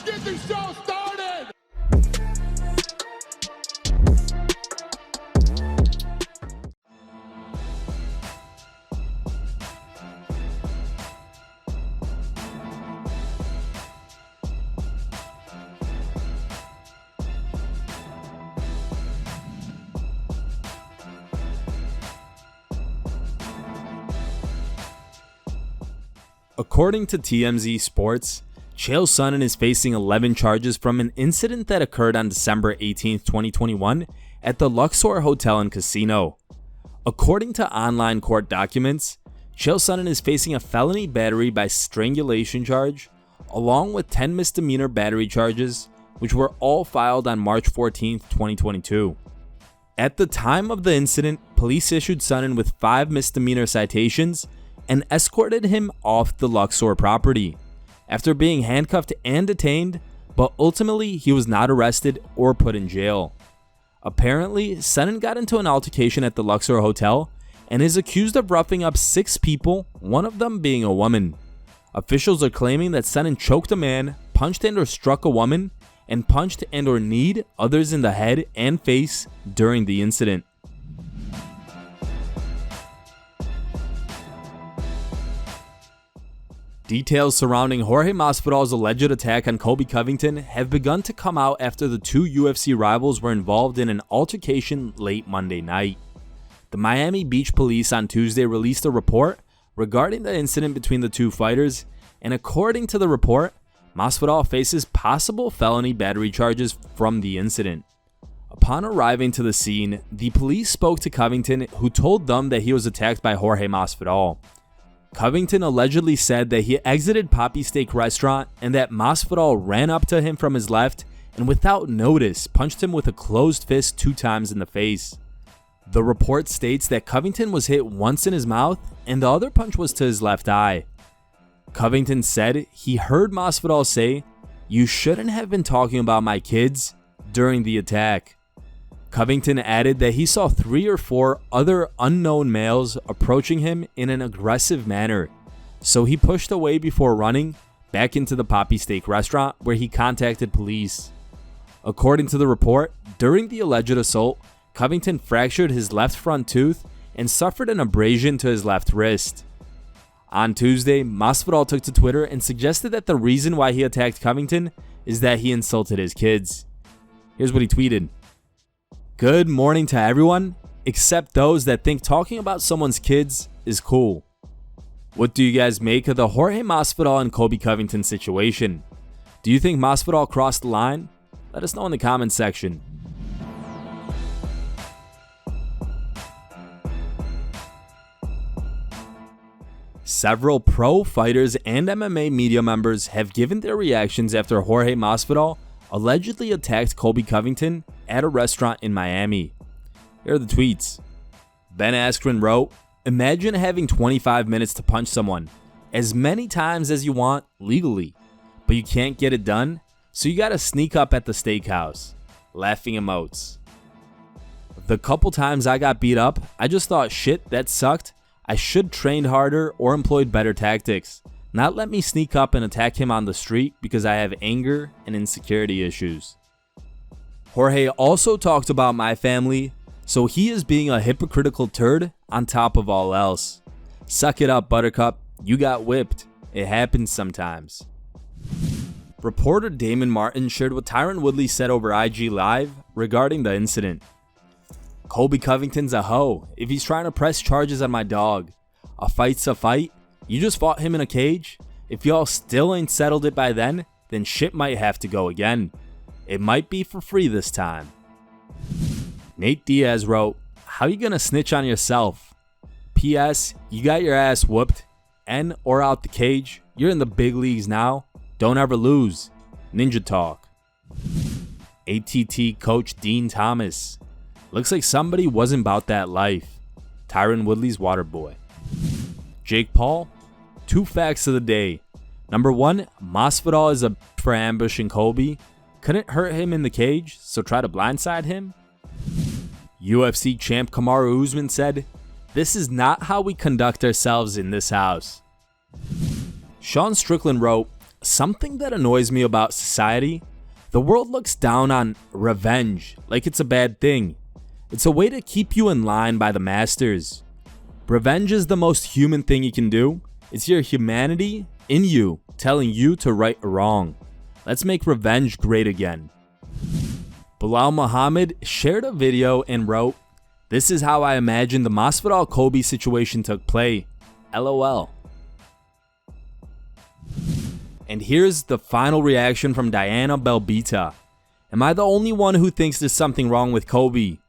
get the show started! According to TMZ Sports, Chael Sonnen is facing 11 charges from an incident that occurred on December 18, 2021 at the Luxor Hotel and Casino. According to online court documents, Chael Sonnen is facing a felony battery by strangulation charge, along with 10 misdemeanor battery charges, which were all filed on March 14, 2022. At the time of the incident, police issued Sonnen with 5 misdemeanor citations and escorted him off the Luxor property after being handcuffed and detained, but ultimately he was not arrested or put in jail. Apparently, Sonnen got into an altercation at the Luxor Hotel and is accused of roughing up 6 people, one of them being a woman. Officials are claiming that Sonnen choked a man, punched and or struck a woman, and punched and or kneed others in the head and face during the incident. Details surrounding Jorge Masvidal's alleged attack on Colby Covington have begun to come out after the two UFC rivals were involved in an altercation late Monday night. The Miami Beach police on Tuesday released a report regarding the incident between the two fighters, and according to the report, Masvidal faces possible felony battery charges from the incident. Upon arriving to the scene, the police spoke to Covington, who told them that he was attacked by Jorge Masvidal. Covington allegedly said that he exited Poppy Steak Restaurant and that Masvidal ran up to him from his left and without notice punched him with a closed fist 2 times in the face. The report states that Covington was hit once in his mouth and the other punch was to his left eye. Covington said he heard Masvidal say, "You shouldn't have been talking about my kids," during the attack. Covington added that he saw 3 or 4 other unknown males approaching him in an aggressive manner, so he pushed away before running back into the Poppy Steak Restaurant, where he contacted police. According to the report, during the alleged assault, Covington fractured his left front tooth and suffered an abrasion to his left wrist. On Tuesday, Masvidal took to Twitter and suggested that the reason why he attacked Covington is that he insulted his kids. Here's what he tweeted. "Good morning to everyone, except those that think talking about someone's kids is cool. What do you guys make of the Jorge Masvidal and Colby Covington situation? Do you think Masvidal crossed the line? Let us know in the comments section." Several pro fighters and MMA media members have given their reactions after Jorge Masvidal allegedly attacked Colby Covington at a restaurant in Miami. Here are the tweets. Ben Askren wrote, "Imagine having 25 minutes to punch someone as many times as you want legally, but you can't get it done, so you gotta sneak up at the steakhouse. Laughing emotes. The couple times I got beat up, I just thought, shit, that sucked. I should trained harder or employed better tactics. Not let me sneak up and attack him on the street because I have anger and insecurity issues." Jorge also talked about my family, so he is being a hypocritical turd on top of all else. Suck it up, Buttercup. You got whipped. It happens sometimes. Reporter Damon Martin shared what Tyron Woodley said over IG Live regarding the incident. "Colby Covington's a hoe if he's trying to press charges on my dog. A fight's a fight. You just fought him in a cage. If y'all still ain't settled it by then shit might have to go again. It might be for free this time." Nate Diaz wrote, "How you gonna snitch on yourself? P.S. You got your ass whooped. In or out the cage. You're in the big leagues now. Don't ever lose. Ninja Talk." ATT coach Dean Thomas. "Looks like somebody wasn't about that life." Tyron Woodley's water boy. Jake Paul. 2 facts of the day. Number 1, Masvidal is a for ambushing Colby. Couldn't hurt him in the cage, so try to blindside him. UFC champ Kamaru Usman said, "This is not how we conduct ourselves in this house." Sean Strickland wrote, something that annoys me about society, the world looks down on revenge like it's a bad thing. It's a way to keep you in line by the masters. Revenge is the most human thing you can do. It's your humanity in you telling you to right a wrong. Let's make revenge great again. Bilal Muhammad shared a video and wrote, "This is how I imagine the Masvidal-Colby situation took play. LOL." And here's the final reaction from Diana Belbita. "Am I the only one who thinks there's something wrong with Colby?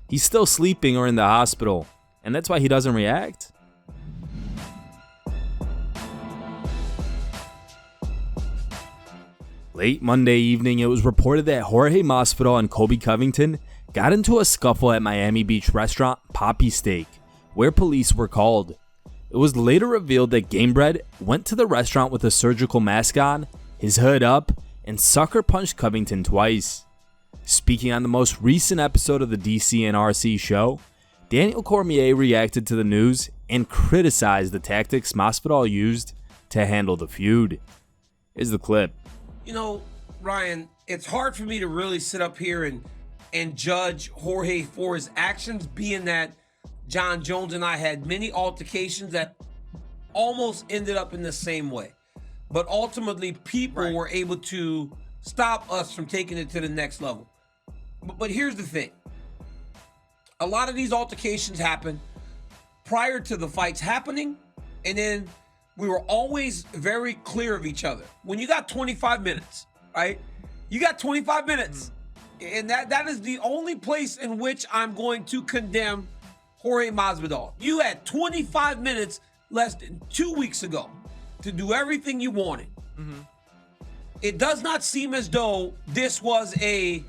He's still sleeping or in the hospital, and that's why he doesn't react?" Late Monday evening, it was reported that Jorge Masvidal and Colby Covington got into a scuffle at Miami Beach restaurant Poppy Steak, where police were called. It was later revealed that Gamebred went to the restaurant with a surgical mask on, his hood up, and sucker punched Covington twice. Speaking on the most recent episode of the DC and RC show, Daniel Cormier reacted to the news and criticized the tactics Masvidal used to handle the feud. Here's the clip. You know, Ryan, it's hard for me to really sit up here and judge Jorge for his actions, being that John Jones and I had many altercations that almost ended up in the same way. But ultimately, people were able to stop us from taking it to the next level. But here's the thing. A lot of these altercations happen prior to the fights happening, and then we were always very clear of each other. When you got 25 minutes, right? You got 25 minutes. And that is the only place in which I'm going to condemn Jorge Masvidal. You had 25 minutes less than 2 weeks ago to do everything you wanted. It does not seem as though this was a,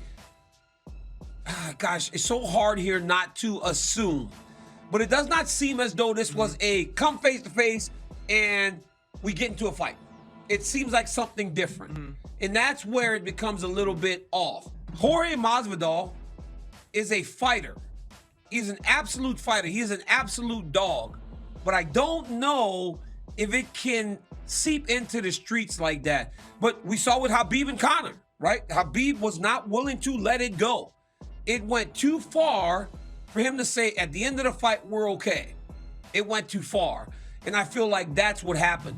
gosh, it's so hard here not to assume, but it does not seem as though this was a come face to face and we get into a fight. It seems like something different. And that's where it becomes a little bit off. Jorge Masvidal is a fighter. He's an absolute fighter. He is an absolute dog. But I don't know if it can seep into the streets like that. But we saw with Khabib and Conor, right? Khabib was not willing to let it go. It went too far for him to say, at the end of the fight, we're okay. It went too far. And I feel like that's what happened.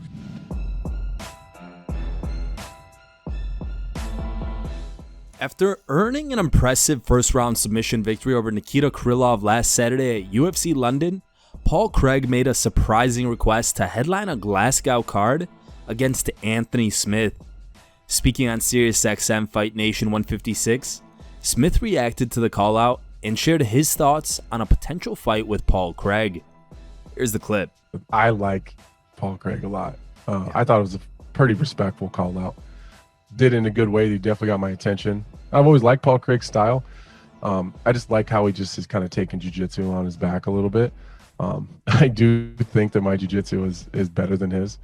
After earning an impressive first-round submission victory over Nikita Krylov last Saturday at UFC London, Paul Craig made a surprising request to headline a Glasgow card against Anthony Smith. Speaking on SiriusXM Fight Nation 156, Smith reacted to the call-out and shared his thoughts on a potential fight with Paul Craig. Here's the clip. I like Paul Craig a lot. I thought it was a pretty respectful call out. Did it in a good way. He definitely got my attention. I've always liked Paul Craig's style. I just like how he just is kind of taking jiu-jitsu on his back a little bit. I do think that my jiu-jitsu is better than his.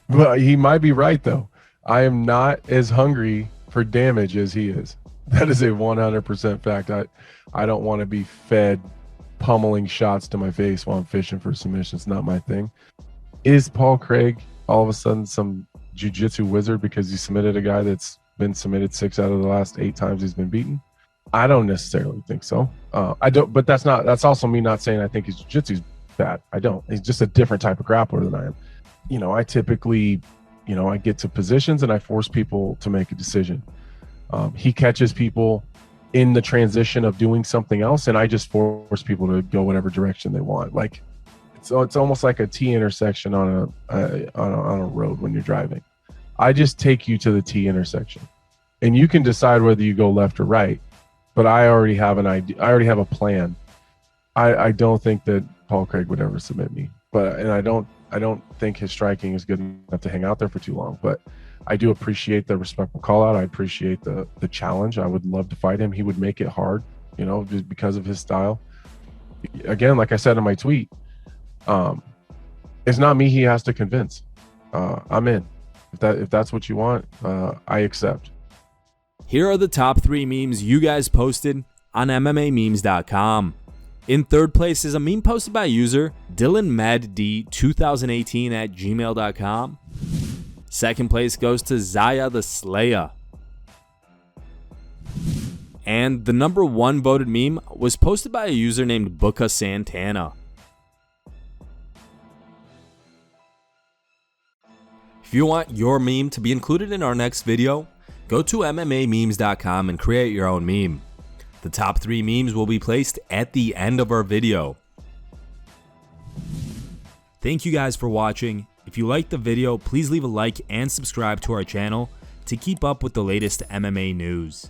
But he might be right, though. I am not as hungry for damage as he is. That is a 100% fact. I don't want to be fed pummeling shots to my face while I'm fishing for submission. It's not my thing. Is Paul Craig all of a sudden some jiu-jitsu wizard because he submitted a guy that's been submitted 6 out of the last 8 times he's been beaten? I don't necessarily think so. I don't, but that's also me not saying I think his jiu-jitsu's bad. I don't. He's just a different type of grappler than I am. You know, I typically, I get to positions and I force people to make a decision. He catches people in the transition of doing something else, and I just force people to go whatever direction they want. Like it's almost like a T intersection on a road when you're driving. I just take you to the T intersection, and you can decide whether you go left or right. But I already have an idea. I already have a plan. I don't think that Paul Craig would ever submit me, and I don't think his striking is good enough to hang out there for too long. But I do appreciate the respectful call out. I appreciate the challenge. I would love to fight him. He would make it hard, just because of his style. Again, like I said in my tweet, it's not me he has to convince. I'm in. If that's what you want, I accept. Here are the top 3 memes you guys posted on MMAmemes.com. In third place is a meme posted by user DylanMadD2018 at gmail.com. Second place goes to Zaya the Slayer. And the number 1 voted meme was posted by a user named Booka Santana. If you want your meme to be included in our next video, go to MMAmemes.com and create your own meme. The top 3 memes will be placed at the end of our video. Thank you guys for watching. If you liked the video, please leave a like and subscribe to our channel to keep up with the latest MMA news.